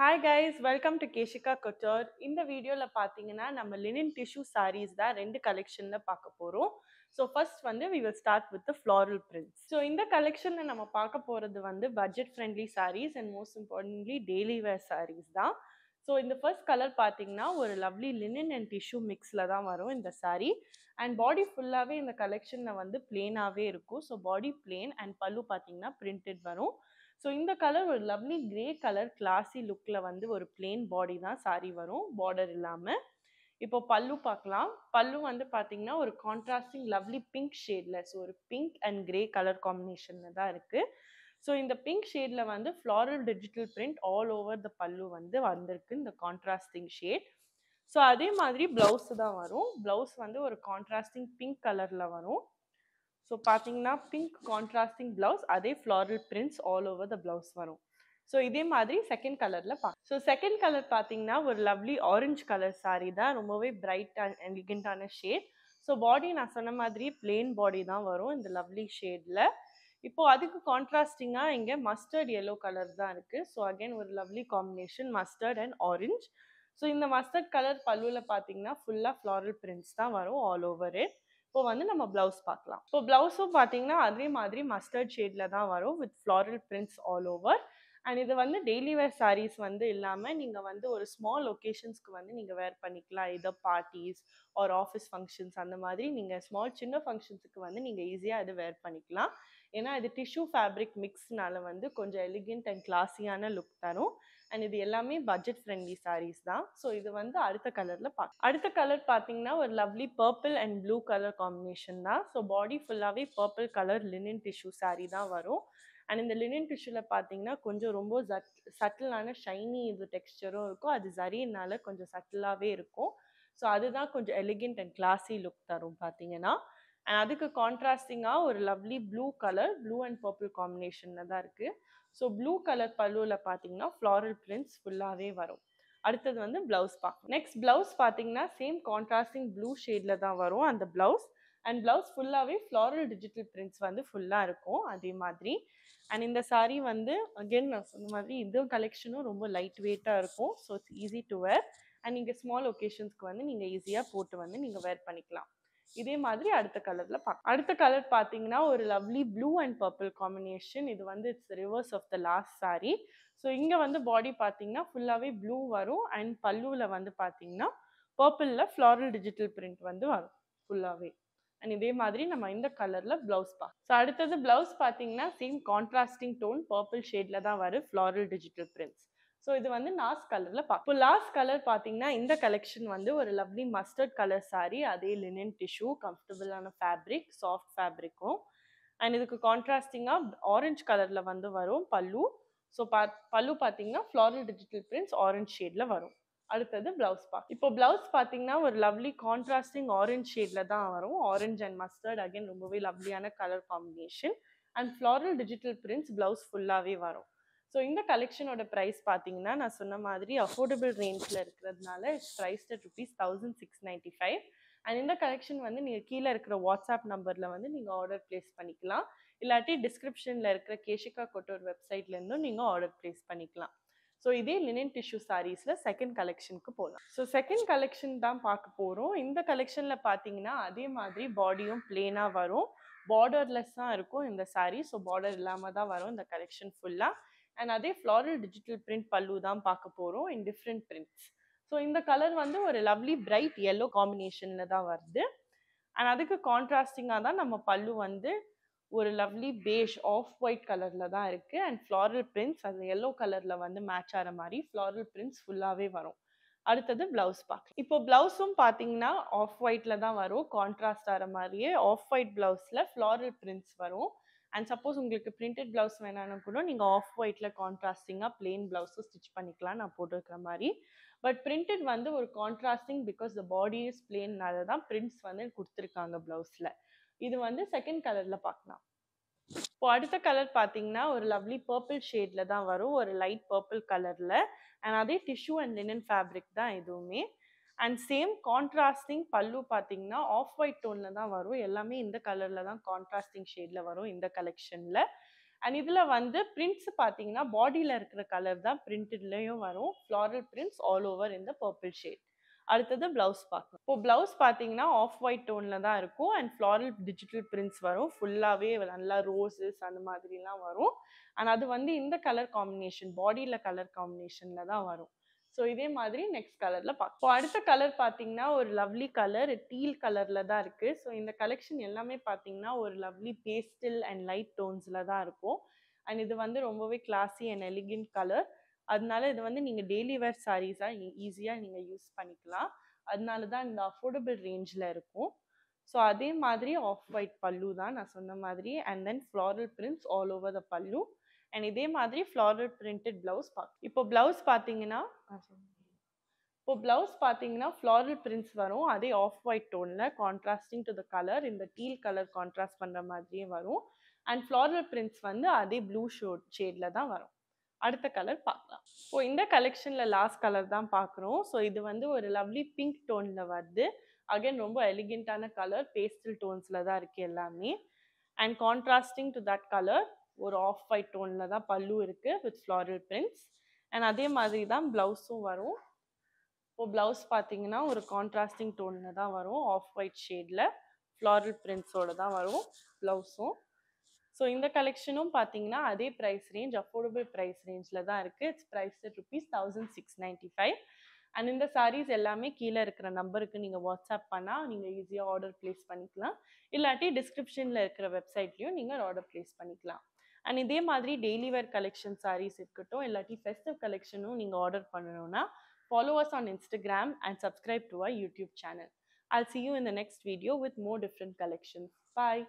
Hi guys, welcome to Keshika Couture. இந்த வீடியோல பாத்தீங்கன்னா நம்ம linen tissue sarees தான் ரெண்டு கலெக்ஷன்ல பார்க்க போறோம். So first வந்து we will start with the floral prints. So இந்த கலெக்ஷன்ல நம்ம பார்க்க போறது வந்து budget friendly sarees and most importantly daily wear sarees தான். ஸோ இந்த ஃபர்ஸ்ட் கலர் பார்த்தீங்கன்னா ஒரு லவ்லி லினன் அண்ட் டிஷ்யூ மிக்ஸில் தான் வரும் இந்த சாரீ. அண்ட் பாடி ஃபுல்லாகவே இந்த கலெக்ஷனில் வந்து பிளேனாகவே இருக்கும். ஸோ பாடி பிளேன் அண்ட் பல்லு பார்த்தீங்கன்னா பிரிண்டட் வரும். ஸோ இந்த கலர் ஒரு லவ்லி கிரே கலர் கிளாசி லுக்கில் வந்து ஒரு பிளேன் பாடி தான் சாரீ வரும், பார்டர் இல்லாமல். இப்போ பல்லு பார்க்கலாம். பல்லு வந்து பார்த்தீங்கன்னா ஒரு கான்ட்ராஸ்டிங் லவ்லி பிங்க் ஷேடில், ஸோ ஒரு பிங்க் அண்ட் கிரே கலர் காம்பினேஷனில் தான் இருக்குது. ஸோ இந்த பிங்க் ஷேடில் வந்து floral digital print all over the பல்லு வந்து வந்திருக்கு, இந்த கான்ட்ராஸ்டிங் ஷேட். ஸோ அதே மாதிரி ப்ளவுஸ் தான் வரும். ப்ளவுஸ் வந்து ஒரு கான்ட்ராஸ்டிங் பிங்க் கலரில் வரும். ஸோ பார்த்தீங்கன்னா பிங்க் கான்ட்ராஸ்டிங் ப்ளவுஸ், அதே floral prints all over the blouse வரும். ஸோ இதே மாதிரி செகண்ட் கலரில் ஸோ செகண்ட் கலர் பார்த்தீங்கன்னா ஒரு லவ்லி ஆரஞ்சு கலர் சாரீ தான், ரொம்பவே பிரைட் அண்ட் எலிகண்டான ஷேட். ஸோ பாடி நான் சொன்ன மாதிரி பிளெயின் பாடி தான் வரும் இந்த லவ்லி ஷேடில். இப்போ அதுக்கு கான்ட்ராஸ்டிங்காக இங்கே மஸ்டர்ட் எல்லோ கலர் தான் இருக்குது. ஸோ அகைன் ஒரு lovely combination mustard and orange. So இந்த மஸ்டர்ட் கலர் பல்லுவில் பார்த்தீங்கன்னா ஃபுல்லாக ஃப்ளாரல் பிரிண்ட்ஸ் தான் வரும் ஆல் ஓவர் இட். இப்போ வந்து நம்ம ப்ளவுஸ் பார்க்கலாம். இப்போ ப்ளவுஸும் பார்த்தீங்கன்னா அதே மாதிரி மஸ்டர்ட் ஷேடில் தான் வரும் with floral prints all over. And இது வந்து டெய்லி வேர் சாரீஸ் வந்து இல்லாமல் நீங்கள் வந்து ஒரு ஸ்மால் ஒகேஷன்ஸ்க்கு வந்து நீங்கள் வேர் பண்ணிக்கலாம். இதர் பார்ட்டிஸ் ஆர் ஆஃபீஸ் ஃபங்க்ஷன்ஸ் அந்த மாதிரி நீங்கள் ஸ்மால் சின்ன ஃபங்க்ஷன்ஸுக்கு வந்து நீங்கள் ஈஸியாக இது வேர் பண்ணிக்கலாம். ஏன்னா இது டிஷ்யூ ஃபேப்ரிக் மிக்ஸ்னால வந்து கொஞ்சம் எலிகென்ட் அண்ட் கிளாஸியான லுக் தரும். அண்ட் இது எல்லாமே பட்ஜெட் ஃப்ரெண்ட்லி சாரீஸ் தான். ஸோ இது வந்து அடுத்த கலரில் அடுத்த கலர் பார்த்தீங்கன்னா ஒரு lovely purple and blue colour combination தான். ஸோ பாடி ஃபுல்லாகவே purple colour linen tissue sari தான் வரும். அண்ட் இந்த லினன் டிஷ்யூவில் பார்த்தீங்கன்னா கொஞ்சம் ரொம்ப சட்டிலான ஷைனி இது டெக்ஸ்டரும் இருக்கும். அது ஜரினால கொஞ்சம் சட்டிலாகவே இருக்கும். ஸோ அதுதான் கொஞ்சம் எலிகென்ட் அண்ட் கிளாஸி லுக் தரும் பார்த்தீங்கன்னா. அண்ட் அதுக்கு கான்ட்ராஸ்டிங்காக ஒரு lovely blue colour, blue and purple காம்பினேஷனில் தான் இருக்குது. ஸோ ப்ளூ கலர் பல்லுவில் பார்த்தீங்கன்னா ஃப்ளாரல் பிரிண்ட்ஸ் ஃபுல்லாகவே வரும். அடுத்தது வந்து ப்ளவுஸ் பார்க்கணும். நெக்ஸ்ட் ப்ளவுஸ் பார்த்தீங்கன்னா சேம் கான்ட்ராஸ்டிங் ப்ளூ ஷேடில் தான் வரும் அந்த ப்ளவுஸ். அண்ட் ப்ளவுஸ் ஃபுல்லாகவே ஃப்ளாரல் டிஜிட்டல் பிரிண்ட்ஸ் வந்து ஃபுல்லாக இருக்கும் அதே மாதிரி. அண்ட் இந்த சாரீ வந்து அகெயின் நான் சொன்ன மாதிரி இது கலெக்ஷனும் ரொம்ப லைட் வெயிட்டாக இருக்கும். So it's easy to wear. And நீங்கள் ஸ்மால் ஒகேஷன்ஸ்க்கு வந்து நீங்கள் ஈஸியாக போட்டு வந்து நீங்கள் வேர் பண்ணிக்கலாம். இதே மாதிரி அடுத்த கலர்ல அடுத்த கலர் பார்த்தீங்கன்னா ஒரு lovely blue and purple combination. இது வந்து it's reverse of the last sari. So இங்கே வந்து பாடி பார்த்தீங்கன்னா ஃபுல்லாகவே ப்ளூ வரும். அண்ட் பல்லுவில் வந்து பார்த்தீங்கன்னா பர்பிளில் ஃப்ளாரல் டிஜிட்டல் பிரிண்ட் வந்து வரும் ஃபுல்லாகவே. அண்ட் இதே மாதிரி நம்ம இந்த கலரில் ப்ளவுஸ் ஸோ அடுத்தது ப்ளவுஸ் பார்த்தீங்கன்னா சேம் கான்ட்ராஸ்டிங் டோன் பர்பிள் ஷேடில் தான் வரும் ஃப்ளாரல் டிஜிட்டல் பிரிண்ட்ஸ். ஸோ இது வந்து லாஸ்ட் கலரில் இப்போ லாஸ்ட் கலர் பார்த்தீங்கன்னா இந்த கலெக்ஷன் வந்து ஒரு லவ்லி மஸ்டர்ட் கலர் சாரீ, அதே லினன் டிஷ்யூ கம்ஃபர்டபுளான ஃபேப்ரிக், சாஃப்ட் ஃபேப்ரிக்கும். அண்ட் இதுக்கு கான்ட்ராஸ்டிங்காக ஆரஞ்சு கலரில் வந்து வரும் பல்லு. ஸோ பல்லு பார்த்தீங்கன்னா ஃப்ளாரல் டிஜிட்டல் பிரிண்ட்ஸ் ஆரஞ்ச் ஷேடில் வரும். அடுத்தது ப்ளவுஸ் இப்போ ப்ளவுஸ் பார்த்தீங்கன்னா ஒரு லவ்லி கான்ட்ராஸ்டிங் ஆரஞ்ச் ஷேடில் தான் வரும். ஆரஞ்ச் அண்ட் மஸ்டர்ட் அகைன் ரொம்பவே லவ்லியான colour combination. And floral digital prints blouse ஃபுல்லாகவே வரும். ஸோ இந்த கலெக்ஷனோட ப்ரைஸ் பார்த்தீங்கன்னா நான் சொன்ன மாதிரி அஃபோர்டபுள் ரேஞ்சில் இருக்கிறதுனால இட்ஸ் ப்ரைஸ்ட் அட் ₹1695. அண்ட் இந்த கலெக்ஷன் வந்து நீங்கள் கீழே இருக்கிற வாட்ஸ்அப் நம்பரில் வந்து நீங்கள் ஆர்டர் ப்ளேஸ் பண்ணிக்கலாம். இல்லாட்டி டிஸ்கிரிப்ஷனில் இருக்கிற கேஷிகா கோட்டோர் வெப்சைட்லேருந்தும் நீங்கள் ஆர்டர் ப்ளேஸ் பண்ணிக்கலாம். ஸோ இதே லினன் டிஷ்யூ சாரீஸில் செகண்ட் கலெக்ஷனுக்கு போகலாம். ஸோ செகண்ட் கலெக்ஷன் தான் பார்க்க போகிறோம். இந்த கலெக்ஷனில் பார்த்தீங்கன்னா அதே மாதிரி பாடியும் பிளேனாக வரும், பார்டர்லெஸ் தான் இருக்கும் இந்த சாரீ. ஸோ பார்டர் இல்லாமல் தான் வரும் இந்த கலெக்ஷன் ஃபுல்லாக. அண்ட் அதே ஃப்ளாரல் டிஜிட்டல் பிரிண்ட் பல்லு தான் பார்க்க போகிறோம் இன் டிஃப்ரெண்ட் பிரிண்ட்ஸ். ஸோ இந்த கலர் வந்து ஒரு லவ்லி பிரைட் எல்லோ காம்பினேஷனில் தான் வருது. அண்ட் அதுக்கு கான்ட்ராஸ்டிங்காக தான் நம்ம பல்லு வந்து ஒரு லவ்லி பேஷ் ஆஃப் ஒயிட் கலரில் தான் இருக்குது. அண்ட் ஃப்ளாரல் பிரிண்ட்ஸ் அது எல்லோ கலரில் வந்து மேட்ச் ஆகிற மாதிரி ஃப்ளாரல் பிரிண்ட்ஸ் ஃபுல்லாகவே வரும். அடுத்தது ப்ளவுஸ் பார்க்கலாம். இப்போ ப்ளவுஸும் பார்த்தீங்கன்னா ஆஃப் ஒயிட்டில் தான் வரும், கான்ட்ராஸ்ட் ஆகிற மாதிரியே ஆஃப் ஒயிட் ப்ளவுஸில் ஃப்ளாரல் பிரிண்ட்ஸ் வரும். அண்ட் சப்போஸ் உங்களுக்கு பிரிண்டட் ப்ளவுஸ் வேணாலும் கூட நீங்கள் ஆஃப் ஒயிட்டில் கான்ட்ராஸ்டிங்காக பிளெயின் ப்ளவுஸும் ஸ்டிச் பண்ணிக்கலாம் நான் போட்டிருக்கிற மாதிரி. பட் பிரிண்டட் வந்து ஒரு contrasting because the body is பிளெயின்னால தான் பிரிண்ட்ஸ் வந்து கொடுத்துருக்காங்க ப்ளவுஸில். இது வந்து செகண்ட் கலரில் பார்க்கலாம். இப்போ அடுத்த கலர் பார்த்தீங்கன்னா ஒரு லவ்லி பர்பிள் ஷேடில் தான் வரும், ஒரு லைட் பர்பிள் கலரில். அண்ட் அதே டிஷ்யூ அண்ட் லினன் ஃபேப்ரிக் தான் எதுவுமே. அண்ட் சேம் கான்ட்ராஸ்டிங் பல்லு பார்த்தீங்கன்னா ஆஃப் ஒயிட் டோனில் தான் வரும். எல்லாமே இந்த கலரில் தான் கான்ட்ராஸ்டிங் ஷேடில் வரும் இந்த கலெக்ஷனில். அண்ட் இதில் வந்து பிரிண்ட்ஸ் பார்த்தீங்கன்னா பாடியில் இருக்கிற கலர் தான் பிரிண்டட்லேயும் வரும். ஃப்ளாரல் பிரிண்ட்ஸ் ஆல் ஓவர் இந்த பர்பிள் ஷேட். அடுத்தது ப்ளவுஸ் பார்க்கலாம். இப்போ ப்ளவுஸ் பார்த்தீங்கன்னா ஆஃப் ஒயிட் டோனில் தான் இருக்கும் அண்ட் ஃப்ளாரல் டிஜிட்டல் பிரிண்ட்ஸ் வரும். ஃபுல்லாகவே நல்லா ரோஸஸ் அந்த மாதிரிலாம் வரும். அண்ட் அது வந்து இந்த கலர் காம்பினேஷன் பாடியில் கலர் காம்பினேஷனில் தான் வரும். ஸோ இதே மாதிரி நெக்ஸ்ட் கலரில் பார்க்கலாம். இப்போ அடுத்த கலர் பார்த்தீங்கன்னா ஒரு லவ்லி கலர் டீல் கலரில் தான் இருக்குது. ஸோ இந்த கலெக்ஷன் எல்லாமே பார்த்தீங்கன்னா ஒரு லவ்லி பேஸ்டல் அண்ட் லைட் டோன்ஸில் தான் இருக்கும். அண்ட் இது வந்து ரொம்பவே கிளாஸி அண்ட் எலிகென்ட் கலர். அதனால இது வந்து நீங்கள் டெய்லி வேர் சாரீஸாக ஈஸியாக நீங்கள் யூஸ் பண்ணிக்கலாம். அதனால தான் இந்த அஃபோர்டபுள் ரேஞ்சில் இருக்கும். ஸோ அதே மாதிரி ஆஃப் ஒயிட் பல்லு தான் நான் சொன்ன மாதிரி and then floral prints all over the பல்லு அண்ட் இதே மாதிரி ஃப்ளாரல் பிரிண்டட் ப்ளவுஸ் பார்க்கலாம். இப்போ ப்ளவுஸ் பார்த்தீங்கன்னா ஃப்ளாரல் பிரிண்ட்ஸ் வரும். அதே ஆஃப் ஒயிட் டோனில் கான்ட்ராஸ்டிங் டு த கலர் இந்த டீல் கலர் கான்ட்ராஸ்ட் பண்ணுற மாதிரியே வரும். அண்ட் ஃப்ளாரல் பிரிண்ட்ஸ் வந்து அதே ப்ளூ ஷேடில் தான் வரும். அடுத்த கலர் பார்க்கலாம். இப்போ இந்த கலெக்ஷனில் லாஸ்ட் கலர் தான் பார்க்குறோம். ஸோ இது வந்து ஒரு லவ்லி பிங்க் டோனில் வருது. அகைன் ரொம்ப எலிகென்ட்டான கலர் பேஸ்டல் டோன்ஸில் தான் இருக்குது எல்லாமே. And contrasting to that colour ஒரு ஆஃப் ஒயிட் டோனில் தான் பல்லு இருக்குது வித் ஃப்ளாரல் பிரிண்ட்ஸ். அண்ட் அதே மாதிரி தான் ப்ளவுஸும் வரும். இப்போ ப்ளவுஸ் பார்த்தீங்கன்னா ஒரு கான்ட்ராஸ்டிங் டோனில் தான் வரும். ஆஃப் ஒயிட் ஷேடில் ஃப்ளாரல் பிரிண்ட்ஸோடு தான் வரும் ப்ளவுஸும். ஸோ இந்த கலெக்ஷனும் பார்த்தீங்கன்னா அதே ப்ரைஸ் ரேஞ்ச் அஃபோர்டபுள் ப்ரைஸ் ரேஞ்சில் தான் இருக்குது. It's price ₹1695. அண்ட் இந்த சாரீஸ் எல்லாமே கீழே இருக்கிற நம்பருக்கு நீங்கள் வாட்ஸ்அப் பண்ணால் நீங்கள் ஈஸியாக ஆர்டர் ப்ளேஸ் பண்ணிக்கலாம். இல்லாட்டி டிஸ்கிரிப்ஷனில் இருக்கிற வெப்சைட்லேயும் நீங்கள் ஆர்டர் ப்ளேஸ் பண்ணிக்கலாம். அண்ட் இதே மாதிரி டெய்லி வேர் கலெக்ஷன் சாரீஸ் இருக்கட்டும் இல்லாட்டி ஃபெஸ்டிவ் கலெக்ஷனும் நீங்கள் ஆர்டர் பண்ணணும்னா follow us on Instagram and subscribe to our YouTube channel. I'll see you in the next video with more different collections. Bye.